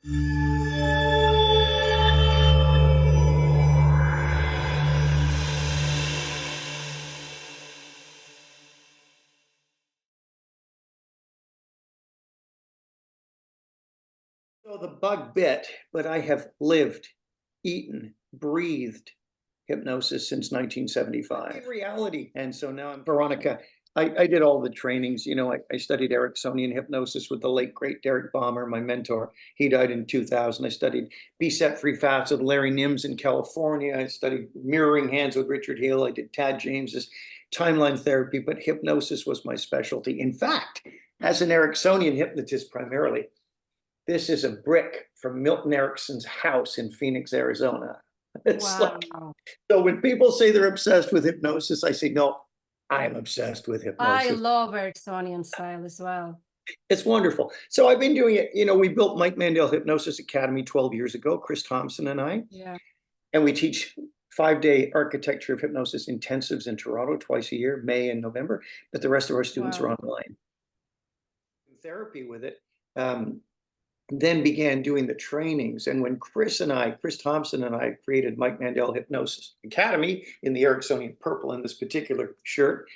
So the bug bit, but I have lived, eaten, breathed hypnosis since 1975. In reality. And so now I'm Veronica. I did all the trainings. I studied Ericksonian hypnosis with the late, great Derek Balmer, my mentor. He died in 2000. I studied Be Set Free Fast with Larry Nims in California. I studied mirroring hands with Richard Hill. I did Tad James's timeline therapy, but hypnosis was my specialty. In fact, as an Ericksonian hypnotist primarily, this is a brick from Milton Erickson's house in Phoenix, Arizona. It's Wow. so when people say they're obsessed with hypnosis, I say, no, I'm obsessed with I hypnosis. love Ericksonian style as well. It's wonderful. So I've been doing it. We built Mike Mandel Hypnosis Academy 12 years ago, Chris Thompson and I. Yeah. And we teach 5-day architecture of hypnosis intensives in Toronto twice a year, May and November. But the rest of our students are online. Therapy with it. Then began doing the trainings. And when Chris Thompson and I created Mike Mandel Hypnosis Academy in the Ericksonian purple in this particular shirt,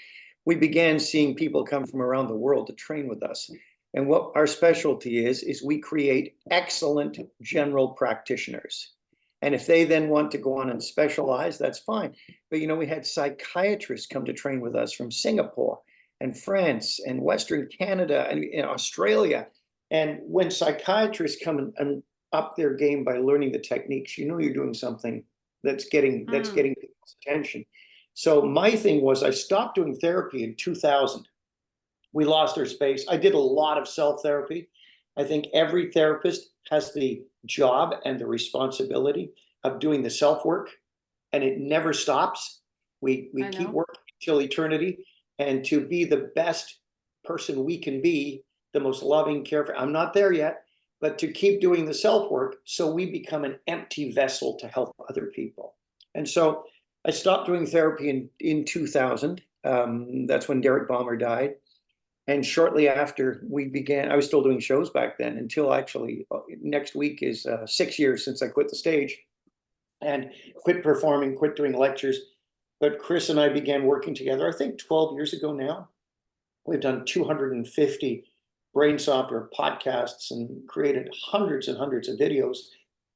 we began seeing people come from around the world to train with us. And what our specialty is we create excellent general practitioners. And if they then want to go on and specialize, that's fine. But we had psychiatrists come to train with us from Singapore and France and Western Canada and Australia. And when psychiatrists come and up their game by learning the techniques, you're doing something that's getting people's attention. So my thing was I stopped doing therapy in 2000. We lost our space. I did a lot of self-therapy. I think every therapist has the job and the responsibility of doing the self-work, and it never stops. We keep working till eternity, and to be the best person we can be, the most loving, careful. I'm not there yet, but to keep doing the self-work so we become an empty vessel to help other people. And so I stopped doing therapy in 2000. That's when Derek Balmer died. And shortly after we began, I was still doing shows back then until actually next week is 6 years since I quit the stage and quit performing, quit doing lectures. But Chris and I began working together, I think 12 years ago now. We've done 250 brain software podcasts and created hundreds and hundreds of videos.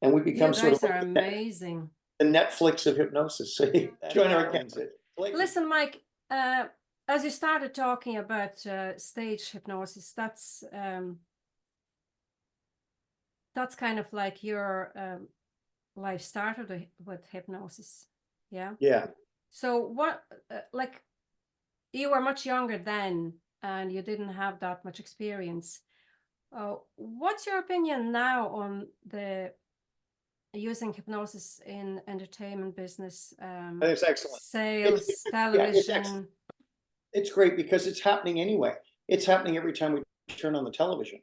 And we become You guys sort are of amazing. The Netflix of hypnosis. So join our accounts. Listen, Mike, as you started talking about stage hypnosis, that's kind of like your life started with hypnosis. Yeah. Yeah. So what, like, you were much younger then, and you didn't have that much experience. What's your opinion now on the using hypnosis in entertainment business? It's excellent. Sales, television. Yeah, it's great because it's happening anyway. It's happening every time we turn on the television,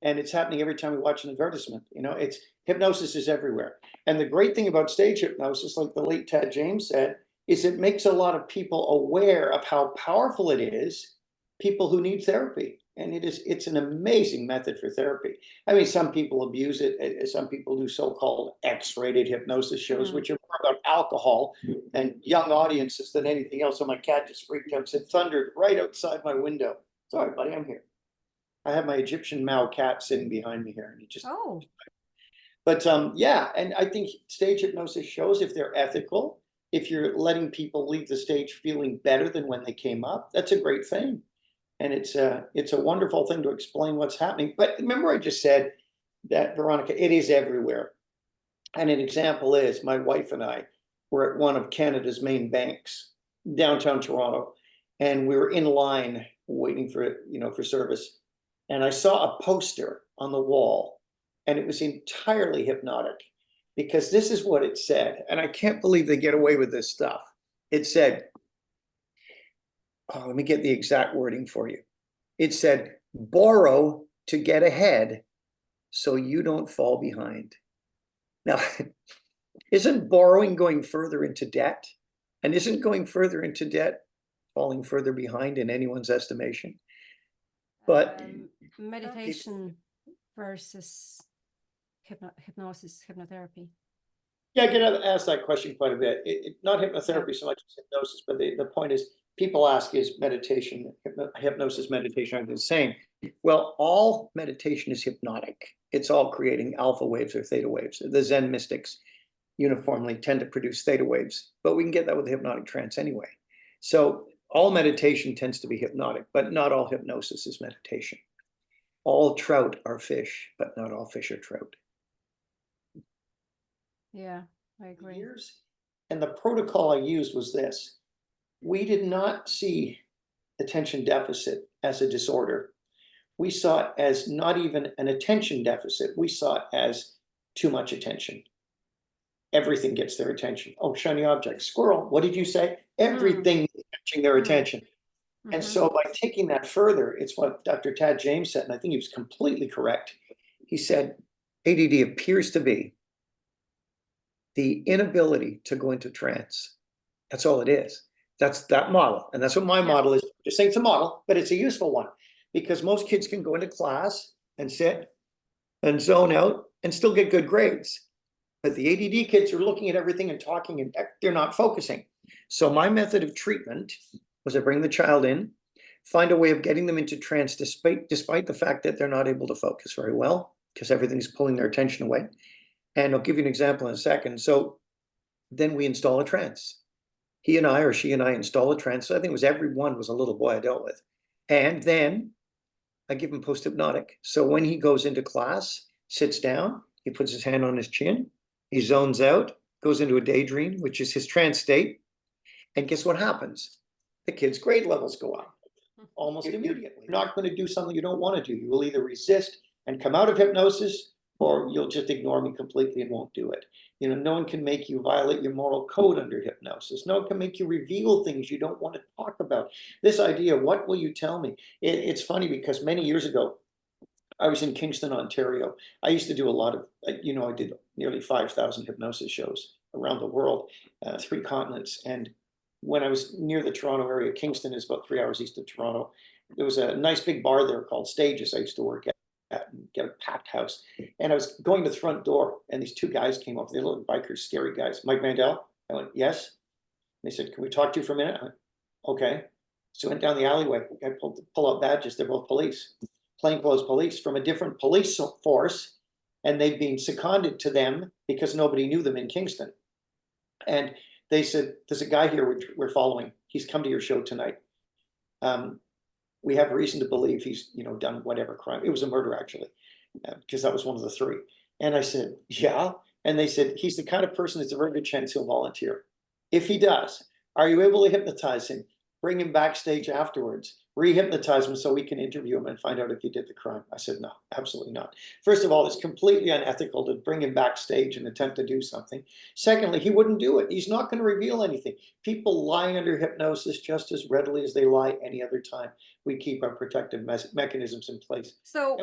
and it's happening every time we watch an advertisement. It's hypnosis is everywhere. And the great thing about stage hypnosis, like the late Tad James said, is it makes a lot of people aware of how powerful it is. People who need therapy, and it's an amazing method for therapy. I mean, some people abuse it. Some people do so-called X-rated hypnosis shows, which are more about alcohol and young audiences than anything else. So my cat just freaked out, said thundered right outside my window. Sorry, buddy, I'm here. I have my Egyptian Mao cat sitting behind me here, and he just. Oh. But yeah, and I think stage hypnosis shows if they're ethical, if you're letting people leave the stage feeling better than when they came up, that's a great thing. And it's a wonderful thing to explain what's happening. But remember I just said that, Veronica, it is everywhere. And an example is my wife and I were at one of Canada's main banks, downtown Toronto, and we were in line waiting for service. And I saw a poster on the wall, and it was entirely hypnotic, because this is what it said. And I can't believe they get away with this stuff. It said, let me get the exact wording for you. It said, borrow to get ahead so you don't fall behind. Now, isn't borrowing going further into debt? And isn't going further into debt falling further behind in anyone's estimation? But meditation versus hypnosis, hypnotherapy? Yeah, I get asked that question quite a bit. Not hypnotherapy so much as hypnosis, but the point is, people ask, is meditation, hypnosis, meditation are the same? Well, all meditation is hypnotic. It's all creating alpha waves or theta waves. The Zen mystics uniformly tend to produce theta waves, but we can get that with the hypnotic trance anyway. So all meditation tends to be hypnotic, but not all hypnosis is meditation. All trout are fish, but not all fish are trout. Yeah, I agree. And the protocol I used was this. We did not see attention deficit as a disorder. We saw it as not even an attention deficit. We saw it as too much attention. Everything gets their attention. Oh, shiny object, squirrel, what did you say? Everything is catching their attention. And so by taking that further, it's what Dr. Tad James said, and I think he was completely correct. He said, ADD appears to be the inability to go into trance. That's all it is. That's that model. And that's what my model is. Just saying it's a model, but it's a useful one, because most kids can go into class and sit and zone out and still get good grades. But the ADD kids are looking at everything and talking, and they're not focusing. So my method of treatment was I bring the child in, find a way of getting them into trance despite the fact that they're not able to focus very well, because everything's pulling their attention away. And I'll give you an example in a second. So then we install a trance. He and I, or she and I, install a trance. So I think it was everyone was a little boy I dealt with. And then I give him post-hypnotic. So when he goes into class, sits down, he puts his hand on his chin, he zones out, goes into a daydream, which is his trance state. And guess what happens? The kid's grade levels go up almost immediately. You're not going to do something you don't want to do. You will either resist and come out of hypnosis, or you'll just ignore me completely and won't do it. You know, no one can make you violate your moral code under hypnosis. No one can make you reveal things you don't want to talk about. This idea, what will you tell me? It's funny because many years ago, I was in Kingston, Ontario. I used to do a lot of, you know, I did nearly 5,000 hypnosis shows around the world, 3 continents. And when I was near the Toronto area, Kingston is about 3 hours east of Toronto. There was a nice big bar there called Stages I used to work at and get a packed house. And I was going to the front door, and these 2 guys came over. They looked like bikers, scary guys. Mike Mandel? I went, yes. They said, can we talk to you for a minute? I went, okay. So I went down the alleyway. I pull out badges. They're both police, plainclothes police from a different police force. And they'd been seconded to them because nobody knew them in Kingston. And they said, there's a guy here we're following. He's come to your show tonight. We have reason to believe he's, you know, done whatever crime. It was a murder, actually, because that was one of the 3. And I said, yeah. And they said, he's the kind of person that's a very good chance he'll volunteer. If he does, are you able to hypnotize him, bring him backstage afterwards, re-hypnotize him so we can interview him and find out if he did the crime? I said, no, absolutely not. First of all, it's completely unethical to bring him backstage and attempt to do something. Secondly, he wouldn't do it. He's not going to reveal anything. People lie under hypnosis just as readily as they lie any other time. We keep our protective mechanisms in place. So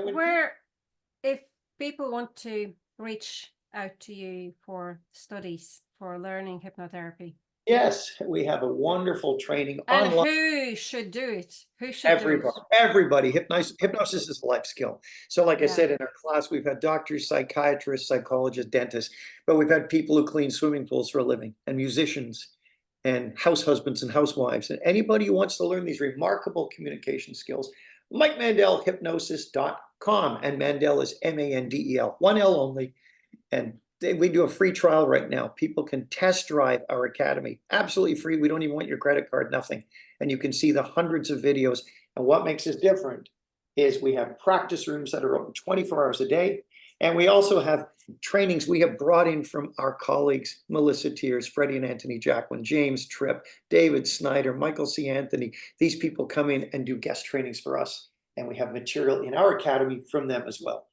if people want to reach out to you for studies, for learning hypnotherapy? Yes, we have a wonderful training and online. Who should do it? Who should Everybody, do it? everybody. Hypnosis is a life skill. So like I said, in our class, we've had doctors, psychiatrists, psychologists, dentists, but we've had people who clean swimming pools for a living, and musicians, and house husbands and housewives, and anybody who wants to learn these remarkable communication skills. Mike Mandel, hypnosis.com, and Mandel is Mandel, 1 L only. And we do a free trial right now. People can test drive our academy, absolutely free. We don't even want your credit card, nothing. And you can see the hundreds of videos. And what makes us different is we have practice rooms that are open 24 hours a day. And we also have trainings we have brought in from our colleagues, Melissa Tiers, Freddie and Anthony Jacqueline, James Tripp, David Snyder, Michael C. Anthony. These people come in and do guest trainings for us. And we have material in our academy from them as well.